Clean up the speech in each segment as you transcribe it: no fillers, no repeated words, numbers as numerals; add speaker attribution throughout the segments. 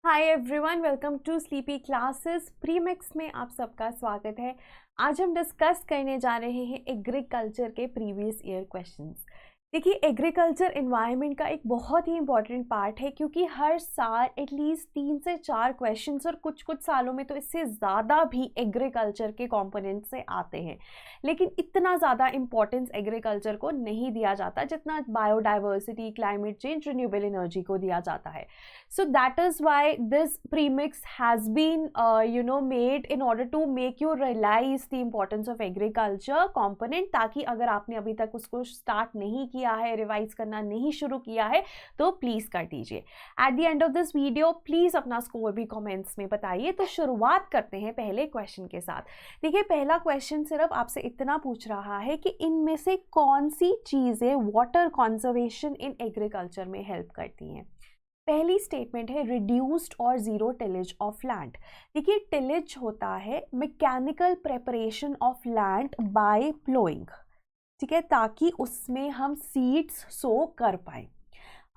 Speaker 1: Hi everyone, welcome to sleepy classes. Premix में आप सबका स्वागत है। आज हम डिस्कस करने जा रहे हैं एग्रीकल्चर के प्रीवियस ईयर क्वेश्चंस। देखिए, एग्रीकल्चर एनवायरनमेंट का एक बहुत ही इंपॉर्टेंट पार्ट है क्योंकि हर साल एटलीस्ट 3 से 4 क्वेश्चंस और कुछ कुछ सालों में तो इससे ज़्यादा भी एग्रीकल्चर के कंपोनेंट से आते हैं। लेकिन इतना ज़्यादा इंपॉर्टेंस एग्रीकल्चर को नहीं दिया जाता जितना biodiversity, climate change, renewable energy को दिया जाता है। So that is why this premix has been made in order to make you realize the importance of agriculture component, ताकि अगर आपने अभी तक उसको स्टार्ट नहीं किया है, रिवाइज करना नहीं शुरू किया है तो प्लीज कर दीजिए। At the end of this video please अपना स्कोर भी कमेंट्स में बताइए। तो शुरुआत करते हैं पहले क्वेश्चन के साथ। देखिए, पहला क्वेश्चन सिर्फ आपसे इतना पूछ रहा है कि इनमें से कौन सी चीजें वाटर कंजर्वेशन इन एग्रीकल्चर में हेल्प करती हैं। पहली स्टेटमेंट है रिड्यूस्ड और जीरो टिलेज ऑफ लैंड। देखिए, टिलेज होता है mechanical preparation of land by ploughing, ठीक है, ताकि उसमें हम सीड्स सो कर पाए।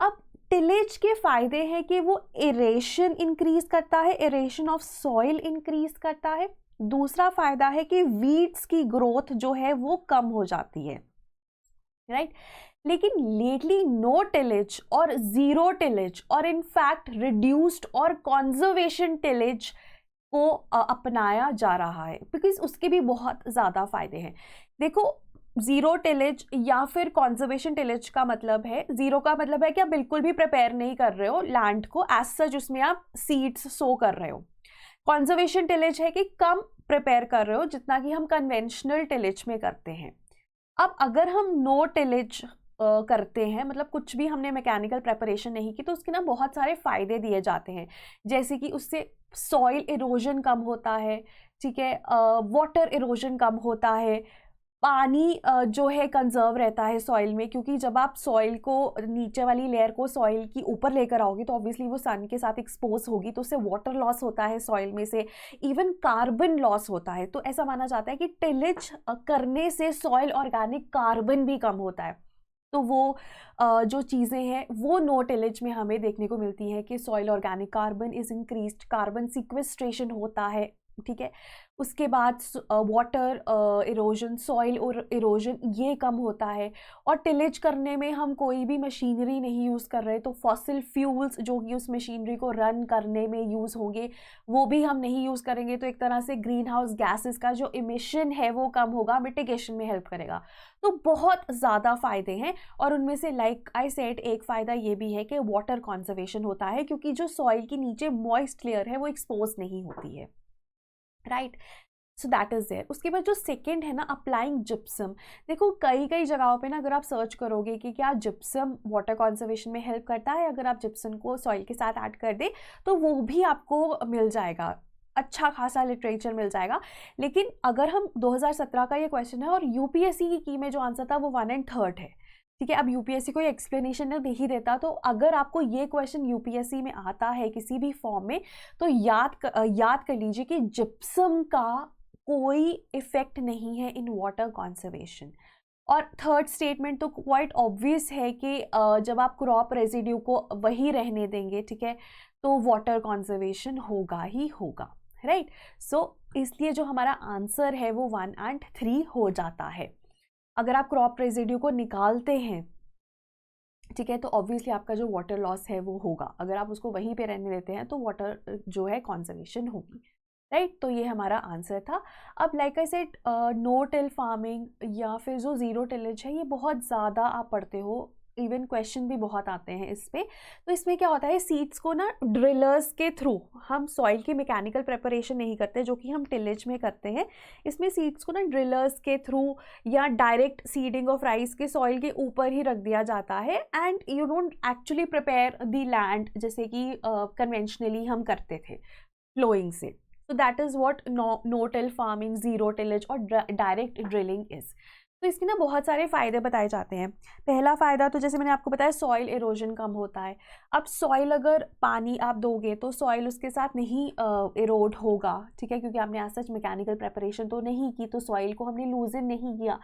Speaker 1: अब टिलेज के फायदे हैं कि वो एरेशन इंक्रीज करता है, एरेशन ऑफ सॉइल इंक्रीज करता है। दूसरा फायदा है कि वीड्स की ग्रोथ जो है वो कम हो जाती है, राइट। लेकिन लेटली नो टिलेज और जीरो टिलेज और इनफैक्ट रिड्यूस्ड और कॉन्जर्वेशन टिलेज को अपनाया जा रहा है बिकॉज उसके भी बहुत ज़्यादा फायदे हैं। देखो, जीरो टिलेज या फिर कॉन्जर्वेशन टिलेज का मतलब है, जीरो का मतलब है कि आप बिल्कुल भी प्रिपेयर नहीं कर रहे हो लैंड को एज सच, उसमें आप सीड्स सो कर रहे हो। कॉन्जर्वेशन टिलेज है कि कम प्रिपेयर कर रहे हो जितना कि हम कन्वेंशनल टिलेज में करते हैं। अब अगर हम नो टिलेज करते हैं, मतलब कुछ भी हमने मैकेनिकल प्रेपरेशन नहीं की, तो उसके ना बहुत सारे फायदे दिए जाते हैं, जैसे कि उससे सॉइल इरोजन कम होता है, ठीक है, वाटर इरोजन कम होता है, पानी जो है कंजर्व रहता है सॉइल में, क्योंकि जब आप सॉइल को, नीचे वाली लेयर को सॉइल की ऊपर लेकर आओगे तो ऑब्वियसली वो सन के साथ एक्सपोज होगी, तो उससे वाटर लॉस होता है सॉइल में से, इवन कार्बन लॉस होता है। तो ऐसा माना जाता है कि टिलेज करने से सॉइल ऑर्गेनिक कार्बन भी कम होता है। तो वो जो चीज़ें हैं वो नो टिलेज में हमें देखने को मिलती हैं कि soil organic carbon is increased, carbon sequestration होता है, ठीक है। उसके बाद वाटर इरोजन, सॉइल और इरोजन ये कम होता है। और टिलेज करने में हम कोई भी मशीनरी नहीं यूज़ कर रहे, तो फॉसिल फ्यूल्स जो कि उस मशीनरी को रन करने में यूज़ होंगे वो भी हम नहीं यूज़ करेंगे। तो एक तरह से ग्रीन हाउस गैसेस का जो इमिशन है वो कम होगा, मिटिगेशन में हेल्प करेगा। तो बहुत ज़्यादा फ़ायदे हैं और उनमें से लाइक आई सेड एक फ़ायदा ये भी है कि वाटर कंजर्वेशन होता है, क्योंकि जो सॉइल की नीचे मॉइस्ट लेयर है वो एक्सपोज नहीं होती है, right. So that is there. उसके बाद जो सेकंड है ना, अप्लाइंग जिप्सम। देखो, कई कई जगहों पे ना अगर आप सर्च करोगे कि क्या जिप्सम वाटर कंजर्वेशन में हेल्प करता है, अगर आप जिप्सम को सॉइल के साथ ऐड कर दे तो वो भी आपको मिल जाएगा, अच्छा खासा लिटरेचर मिल जाएगा। लेकिन अगर हम 2017 का ये क्वेश्चन है और यूपीएससी की में जो आंसर था वो 1 and 3 है, ठीक है। अब यूपीएससी को एक्सप्लेनेशन नहीं देता, तो अगर आपको ये क्वेश्चन यूपीएससी में आता है किसी भी फॉर्म में तो याद कर लीजिए कि जिप्सम का कोई इफेक्ट नहीं है इन वाटर कंजर्वेशन। और थर्ड स्टेटमेंट तो क्वाइट ऑब्वियस है कि जब आप क्रॉप रेजिड्यू को वही रहने देंगे, ठीक है, तो वाटर कंजर्वेशन होगा ही होगा, राइट। सो इसलिए जो हमारा आंसर है वो 1 and 3 हो जाता है। अगर आप क्रॉप रेजिड्यू को निकालते हैं, ठीक है, तो ऑब्वियसली आपका जो वाटर लॉस है वो होगा। अगर आप उसको वहीं पे रहने देते हैं तो वाटर जो है कंजर्वेशन होगी, राइट। तो ये हमारा आंसर था। अब like I said, no till farming या फिर जो जीरो टिलेज है ये बहुत ज़्यादा आप पढ़ते हो, इवन क्वेश्चन भी बहुत आते हैं इस पे। तो इसमें क्या होता है, सीड्स को ना ड्रिलर्स के थ्रू, हम सॉइल की मैकेनिकल प्रेपरेशन नहीं करते जो कि हम टिलेज में करते हैं, इसमें सीड्स को ना ड्रिलर्स के थ्रू या डायरेक्ट सीडिंग ऑफ राइस के सॉइल के ऊपर ही रख दिया जाता है and you don't actually prepare the land जैसे कि कन्वेंशनली हम करते थे फ्लोइंग से। So that is what no-till farming, zero tillage और direct drilling is. तो इसके ना बहुत सारे फ़ायदे बताए जाते हैं। पहला फ़ायदा तो जैसे मैंने आपको बताया, सॉइल इरोजन कम होता है। अब सॉइल अगर पानी आप दोगे तो सॉइल उसके साथ नहीं इरोड होगा, ठीक है, क्योंकि आपने आज सच मैकेनिकल प्रेपरेशन तो नहीं की, तो सॉइल को हमने लूजन नहीं किया।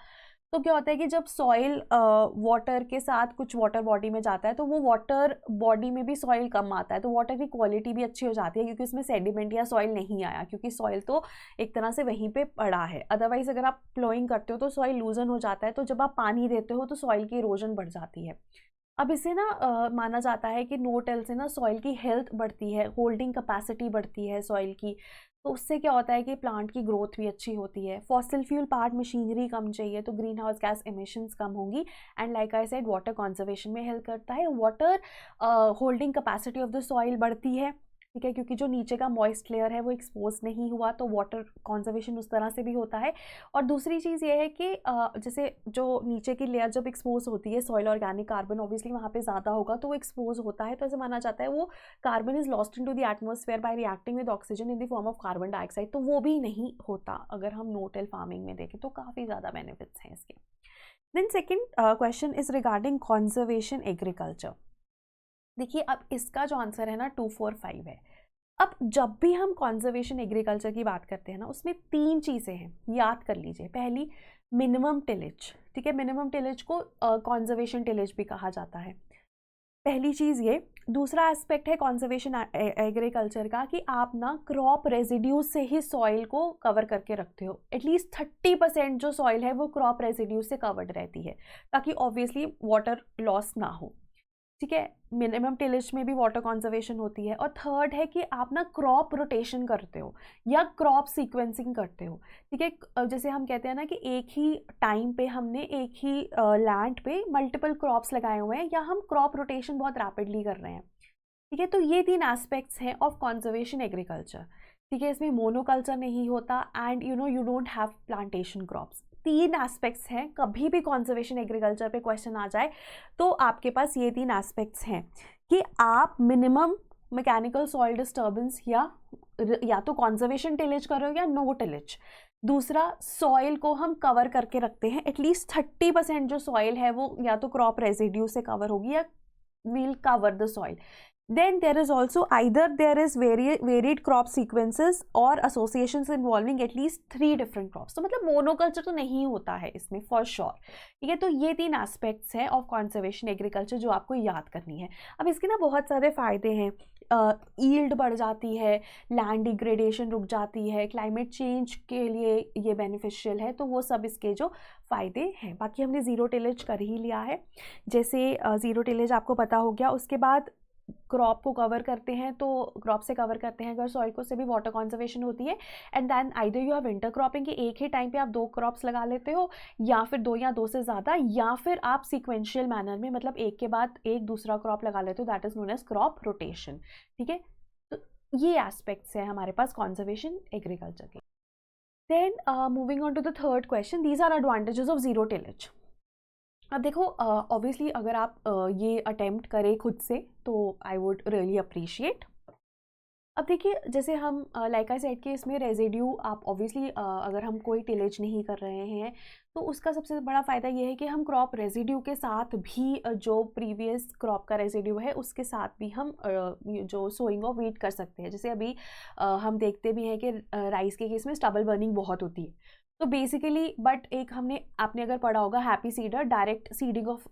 Speaker 1: तो क्या होता है कि जब सॉइल वाटर के साथ कुछ वाटर बॉडी में जाता है तो वो वाटर बॉडी में भी सॉइल कम आता है, तो वाटर की क्वालिटी भी अच्छी हो जाती है, क्योंकि उसमें सेडिमेंट या सॉइल नहीं आया, क्योंकि सॉइल तो एक तरह से वहीं पे पड़ा है। अदरवाइज अगर आप प्लोइंग करते हो तो सॉइल लूजन हो जाता है, तो जब आप पानी देते हो तो सॉइल की इरोजन बढ़ जाती है। अब इसे ना माना जाता है कि नो टिल से ना सॉइल की हेल्थ बढ़ती है, होल्डिंग कैपेसिटी बढ़ती है सॉइल की, तो उससे क्या होता है कि प्लांट की ग्रोथ भी अच्छी होती है। फॉसिल फ्यूल पार्ट मशीनरी कम चाहिए तो ग्रीन हाउस गैस एमिशंस कम होंगी। And like I said water conservation में हेल्प करता है। Water holding capacity of the soil बढ़ती है, ठीक है, क्योंकि जो नीचे का मॉइस्ट लेयर है वो एक्सपोज नहीं हुआ, तो वाटर कंजर्वेशन उस तरह से भी होता है। और दूसरी चीज़ ये है कि जैसे जो नीचे की लेयर जब एक्सपोज होती है, सॉइल ऑर्गेनिक कार्बन ऑब्वियसली वहाँ पे ज़्यादा होगा तो वो एक्सपोज होता है, तो ऐसे माना जाता है वो carbon is lost into the atmosphere by reacting with oxygen in the form of carbon dioxide, तो वो भी नहीं होता अगर हम नो टिल फार्मिंग में देखें, तो काफ़ी ज़्यादा बेनिफिट्स हैं इसके। Then second question is regarding conservation agriculture. देखिए अब इसका जो आंसर है ना 245 है। अब जब भी हम कॉन्जर्वेशन एग्रीकल्चर की बात करते हैं ना, उसमें 3 चीज़ें हैं, याद कर लीजिए। पहली मिनिमम टिलेज, ठीक है, मिनिमम टिलेज को कॉन्जर्वेशन टिलेज भी कहा जाता है, पहली चीज़ ये। दूसरा एस्पेक्ट है कॉन्जर्वेशन एग्रीकल्चर का कि आप ना क्रॉप रेजिड्यूज से ही सॉइल को कवर करके रखते हो, एटलीस्ट 30% जो सॉइल है वो क्रॉप रेजिड्यूज से कवर्ड रहती है, ताकि ऑब्वियसली वाटर लॉस ना हो, ठीक है। मिनिमम टिलेज में भी वाटर कंजर्वेशन होती है। और थर्ड है कि आप ना क्रॉप रोटेशन करते हो या क्रॉप सीक्वेंसिंग करते हो, ठीक है। जैसे हम कहते हैं ना कि एक ही टाइम पे हमने एक ही लैंड पे मल्टीपल क्रॉप्स लगाए हुए हैं, या हम क्रॉप रोटेशन बहुत रैपिडली कर रहे हैं, ठीक है। तो ये 3 एस्पेक्ट्स हैं ऑफ कंजर्वेशन एग्रीकल्चर, ठीक है। इसमें मोनोकल्चर नहीं होता and you don't have plantation crops. 3 aspects हैं, कभी भी कंजर्वेशन एग्रीकल्चर पे क्वेश्चन आ जाए तो आपके पास ये 3 एस्पेक्ट्स हैं कि आप मिनिमम मैकेनिकल सॉइल डिस्टर्बेंस या तो कंजर्वेशन टिलेज कर रहे हो या नो टिलेज। दूसरा, सॉइल को हम कवर करके रखते हैं, एटलीस्ट 30% जो सॉइल है वो या तो क्रॉप रेजिड्यू से कवर होगी या we'll cover the soil. Then there is also either there is varied crop sequences or associations involving at least 3 different crops. तो मतलब मोनोकल्चर तो नहीं होता है इसमें फॉर श्योर, ठीक है। तो ये 3 एस्पेक्ट्स हैं ऑफ कंजर्वेशन एग्रीकल्चर जो आपको याद करनी है। अब इसके ना बहुत सारे फायदे हैं, ईल्ड बढ़ जाती है, लैंड डिग्रेडेशन रुक जाती है, क्लाइमेट चेंज के लिए ये बेनिफिशियल है, तो वो सब इसके जो फ़ायदे हैं। बाकी हमने ज़ीरो टिलेज कर ही लिया है, जैसे ज़ीरो टिलेज आपको पता हो गया। उसके बाद क्रॉप को कवर करते हैं, तो क्रॉप से कवर करते हैं अगर सॉइल को, से भी वाटर कंजर्वेशन होती है। And then either you have winter cropping, कि एक ही टाइम पे आप 2 क्रॉप्स लगा लेते हो, या फिर 2 या 2 से ज़्यादा, या फिर आप सीक्वेंशियल मैनर में मतलब एक के बाद एक दूसरा क्रॉप लगा लेते हो, that is known as crop rotation, ठीक है। तो ये एस्पेक्ट्स हैं हमारे पास कंजर्वेशन एग्रीकल्चर के। Then moving on to the third question, these are advantages of zero tillage. अब देखो ऑब्वियसली अगर आप ये अटेम्प्ट करें खुद से तो आई वुड रियली अप्रिशिएट। अब देखिए जैसे हम लाइक आई सेड कि इसमें रेजिड्यू आप ऑब्वियसली अगर हम कोई टिलेज नहीं कर रहे हैं तो उसका सबसे बड़ा फ़ायदा ये है कि हम क्रॉप रेजिड्यू के साथ भी जो प्रीवियस क्रॉप का रेजिड्यू है उसके साथ भी हम जो सोइंग ऑफ वीट कर सकते हैं। जैसे अभी हम देखते भी हैं कि राइस के केस में स्टबल बर्निंग बहुत होती है, तो बेसिकली बट एक आपने अगर पढ़ा होगा happy seeder, direct seeding of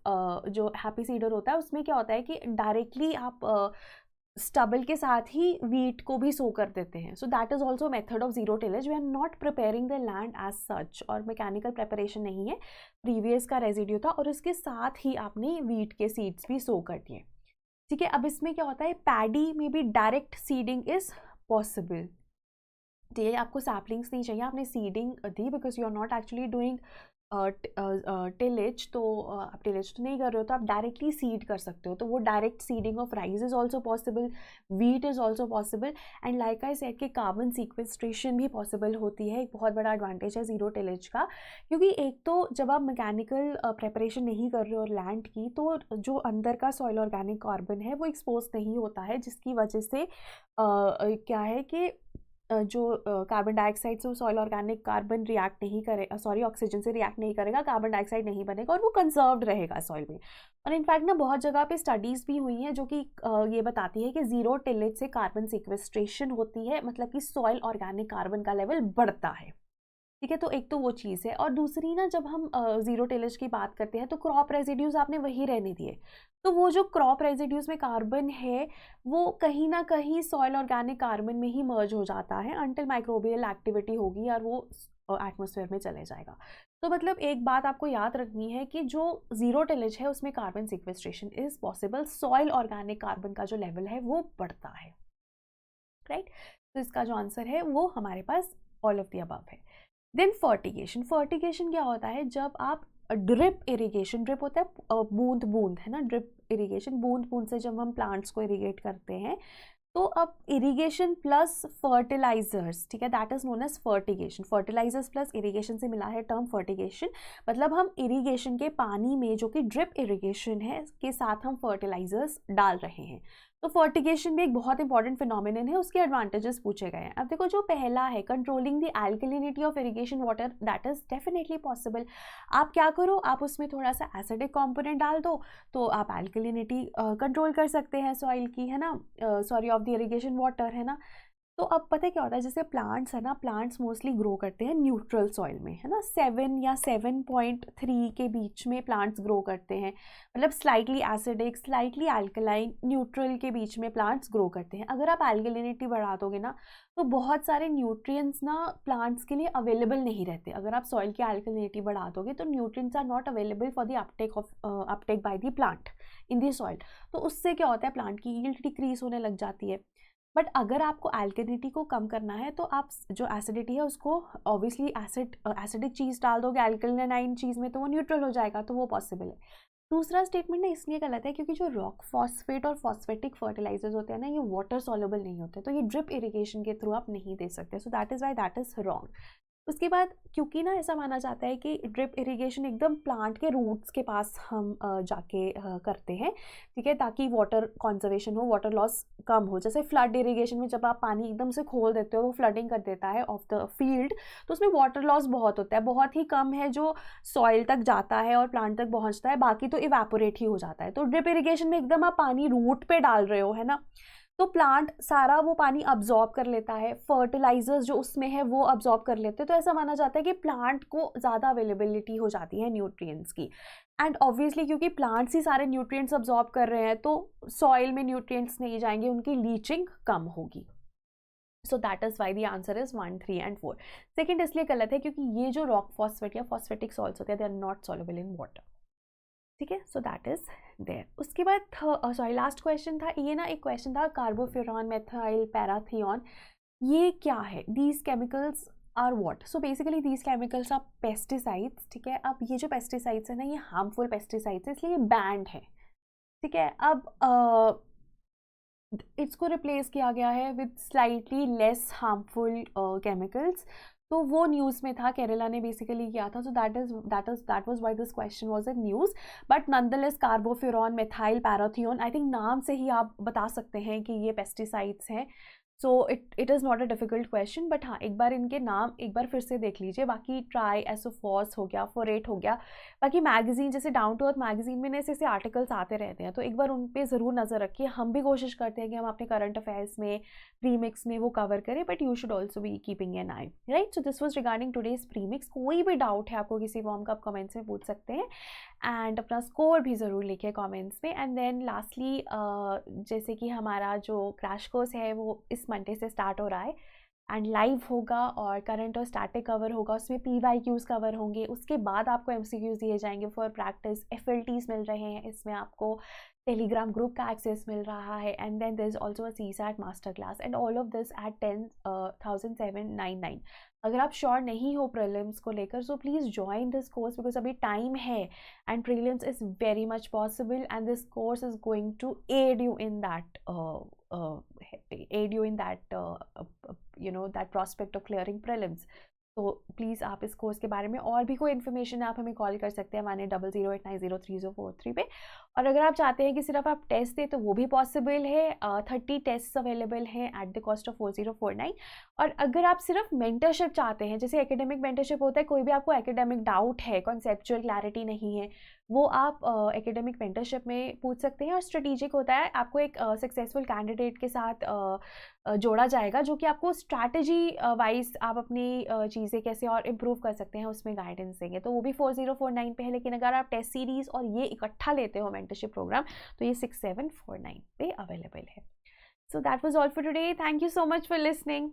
Speaker 1: जो हैप्पी सीडर होता है उसमें क्या होता है कि डायरेक्टली आप स्टबल के साथ ही वीट को भी सो कर देते हैं। So that is also method of zero tillage. We are not preparing the land as such, और मैकेनिकल प्रेपरेशन नहीं है, प्रीवियस का रेजिड्यू था और उसके साथ ही आपने वीट के सीड्स भी सो कर दिए, ठीक है। अब इसमें क्या होता है, पैडी में भी डायरेक्ट सीडिंग इज़ पॉसिबल, ये आपको सैपलिंग्स नहीं चाहिए, आपने सीडिंग दी because you are not actually doing tillage, तो आप टिलेज तो नहीं कर रहे हो तो आप डायरेक्टली सीड कर सकते हो, तो वो direct seeding of rice is also possible, wheat is also possible, and like I said कि कार्बन सीक्वेस्ट्रेशन भी पॉसिबल होती है। एक बहुत बड़ा एडवांटेज है ज़ीरो टिलेज का, क्योंकि एक तो जब आप मैकेनिकल प्रेपरेशन नहीं कर रहे हो लैंड की, तो जो अंदर का सॉइल ऑर्गेनिक कार्बन है वो एक्सपोज नहीं होता है, जिसकी वजह से क्या है कि जो कार्बन डाइऑक्साइड से सॉइल ऑर्गेनिक कार्बन रिएक्ट नहीं करेगा, सॉरी ऑक्सीजन से रिएक्ट नहीं करेगा, कार्बन डाइऑक्साइड नहीं बनेगा और वो कंजर्व्ड रहेगा सॉइल में। और इनफैक्ट ना बहुत जगह पे स्टडीज़ भी हुई हैं जो कि ये बताती है कि ज़ीरो टिलेज से कार्बन सिक्वेस्ट्रेशन होती है, मतलब कि सॉइल ऑर्गेनिक कार्बन का लेवल बढ़ता है, ठीक है, तो एक तो वो चीज़ है। और दूसरी ना, जब हम ज़ीरो टिलेज की बात करते हैं तो क्रॉप रेजिड्यूज़ आपने वही रहने दिए, तो वो जो क्रॉप रेजिड्यूज़ में कार्बन है वो कहीं ना कहीं सॉइल ऑर्गेनिक कार्बन में ही मर्ज हो जाता है अंटिल माइक्रोबियल एक्टिविटी होगी और वो एटमॉस्फेयर में चले जाएगा। तो मतलब एक बात आपको याद रखनी है कि जो ज़ीरो टिलेज है उसमें carbon sequestration is possible, soil organic carbon का जो लेवल है वो बढ़ता है, राइट। तो इसका जो आंसर है वो हमारे पास ऑल ऑफ द अबव है। देन फर्टिगेशन, फर्टिगेशन क्या होता है, जब आप ड्रिप इरिगेशन, ड्रिप होता है बूंद बूंद, है ना, ड्रिप इरिगेशन, बूंद बूंद से जब हम प्लांट्स को इरिगेट करते हैं, तो अब इरिगेशन प्लस फर्टिलाइजर्स, ठीक है, that is known as fertigation. Fertilizers plus irrigation से मिला है टर्म फर्टिगेशन, मतलब हम इरिगेशन के पानी में, जो कि ड्रिप इरिगेशन है, के साथ हम फर्टिलाइजर्स डाल रहे हैं। तो फर्टिगेशन भी एक बहुत इंपॉर्टेंट फिनोमिनन है, उसके एडवांटेजेस पूछे गए हैं। अब देखो, जो पहला है controlling the alkalinity of irrigation water, that is definitely possible. आप क्या करो, आप उसमें थोड़ा सा एसिडिक कंपोनेंट डाल दो, तो आप एल्कलिनिटी कंट्रोल कर सकते हैं सॉइल की, है ना, sorry of the irrigation water, है ना। तो अब पता है क्या होता है, जैसे प्लांट्स है ना, प्लांट्स मोस्टली ग्रो करते हैं न्यूट्रल सॉइल में, है ना, 7 या 7.3 के बीच में प्लांट्स ग्रो करते हैं, मतलब slightly acidic, slightly alkaline, neutral के बीच में प्लांट्स ग्रो करते हैं। अगर आप एल्कलिनिटी बढ़ा दोगे ना, तो बहुत सारे न्यूट्रिएंट्स ना प्लांट्स के लिए अवेलेबल नहीं रहते। अगर आप सॉइल की एल्कलिनिटी बढ़ा दोगे तो nutrients are not available for the uptake by the plant in the soil. तो उससे क्या होता है, प्लांट की यील्ड डिक्रीज होने लग जाती है। बट अगर आपको एल्कलिनिटी को कम करना है तो आप जो एसिडिटी है उसको ऑब्वियसली एसिडिक चीज़ डाल दोगे एल्कलिनाइन चीज़ में, तो वो न्यूट्रल हो जाएगा, तो वो पॉसिबल है। दूसरा स्टेटमेंट ना इसलिए गलत है क्योंकि जो रॉक फॉस्फेट और फॉस्फेटिक फर्टिलाइजर्स होते हैं ना, ये वाटर सॉल्युबल नहीं होते, तो ये ड्रिप इरिगेशन के थ्रू आप नहीं दे सकते, सो that is Y that is wrong. उसके बाद क्योंकि ना ऐसा माना जाता है कि ड्रिप इरिगेशन एकदम प्लांट के रूट्स के पास हम जाके करते हैं, ठीक है, ताकि वाटर कंजर्वेशन हो, वाटर लॉस कम हो। जैसे फ्लड इरिगेशन में जब आप पानी एकदम से खोल देते हो, वो फ्लडिंग कर देता है ऑफ द फील्ड, तो उसमें वाटर लॉस बहुत होता है, बहुत ही कम है जो सॉइल तक जाता है और प्लांट तक पहुंचता है, बाकी तो इवेपोरेट ही हो जाता है। तो ड्रिप इरिगेशन में एकदम आप पानी रूट पे डाल रहे हो, है ना, तो प्लांट सारा वो पानी अब्जॉर्ब कर लेता है, फर्टिलाइजर्स जो उसमें है वो अब्जॉर्ब कर लेते हैं, तो ऐसा माना जाता है कि प्लांट को ज़्यादा अवेलेबिलिटी हो जाती है न्यूट्रिएंट्स की। एंड ऑब्वियसली क्योंकि प्लांट्स ही सारे न्यूट्रिएंट्स अब्जॉर्ब कर रहे हैं, तो सॉइल में न्यूट्रिएंट्स नहीं जाएंगे, उनकी लीचिंग कम होगी। So that is why the answer is 1, 3 and 4। Second इसलिए गलत है क्योंकि ये जो रॉक फॉस्फेट या फॉस्फेटिक सॉल्ट्स होते हैं, they are not soluble in water, ठीक है। So that is there. उसके बाद सॉरी लास्ट क्वेश्चन था ये ना, एक क्वेश्चन था कार्बोफ्यूरॉन, मेथाइल पैराथियोन, ये क्या है, these chemicals are what. So basically these chemicals are pesticides, ठीक है। अब ये जो पेस्टिसाइड्स है ना, ये हार्मफुल पेस्टिसाइड्स है, इसलिए ये बैंड है, ठीक है। अब इसको रिप्लेस किया गया है with slightly less harmful chemicals, तो वो न्यूज़ में था, केरला ने बेसिकली किया था। So that was why this question was in news. But nonetheless carbofuran, methyl parathion, I think नाम से ही आप बता सकते हैं कि ये पेस्टिसाइड्स हैं। So it is not a difficult question, but हाँ, एक बार इनके नाम एक बार फिर से देख लीजिए। बाकी ट्राई एसोफॉस हो गया, फोरेट हो गया, बाकी मैगज़ीन जैसे डाउन टू अर्थ मैगज़ीन में ऐसे आर्टिकल्स आते रहते हैं, तो एक बार उन पे ज़रूर नज़र रखिए। हम भी कोशिश करते हैं कि हम अपने करंट अफेयर्स में, प्रीमिक्स में वो कवर करें, but you should also be keeping an I, right. So this was regarding today's premix. कोई भी डाउट है आपको किसी फॉर्म का, आप कमेंट्स में पूछ सकते हैं, एंड अपना स्कोर भी ज़रूर लिखिए कमेंट्स में। एंड देन लास्टली जैसे कि हमारा जो क्रैश कोर्स है वो इस मंडे से स्टार्ट हो रहा है एंड लाइव होगा, और करंट और स्टैटिक कवर होगा, उसमें PYQs कवर होंगे। उसके बाद आपको MCQs दिए जाएंगे फॉर प्रैक्टिस, FLTs मिल रहे हैं, इसमें आपको टेलीग्राम ग्रुप का एक्सेस मिल रहा है, and then there is also a CSAT master class, and all of this at 10,799। अगर आप श्योर नहीं हो प्रीलिम्स को लेकर, so please join this course, because अभी टाइम है and prelims is very much possible, and this course is going to aid you in that that prospect of clearing prelims. तो प्लीज़ आप इस कोर्स के बारे में और भी कोई इन्फॉर्मेशन आप हमें कॉल कर सकते हैं 100890303043 पे। और अगर आप चाहते हैं कि सिर्फ आप टेस्ट दें तो वो भी पॉसिबल है। 30 टेस्ट अवेलेबल हैं एट द कॉस्ट ऑफ 4049। और अगर आप सिर्फ मेंटरशिप चाहते हैं, जैसे एकेडमिक मेंटरशिप होता है, कोई भी आपको एकेडमिक डाउट है, कॉन्सेप्चुअल क्लैरिटी नहीं है, वो आप एकेडमिक मेंटरशिप में पूछ सकते हैं। और स्ट्रेटेजिक होता है, आपको एक सक्सेसफुल कैंडिडेट के साथ जोड़ा जाएगा जो कि आपको स्ट्रैटेजी वाइज आप अपनी चीज़ें कैसे और इम्प्रूव कर सकते हैं उसमें गाइडेंस देंगे। तो वो भी 4049 पे है, लेकिन अगर आप टेस्ट सीरीज़ और ये इकट्ठा लेते हो मेंटरशिप प्रोग्राम तो ये 6749 पे अवेलेबल है। So that was all for today. Thank you so much for listening.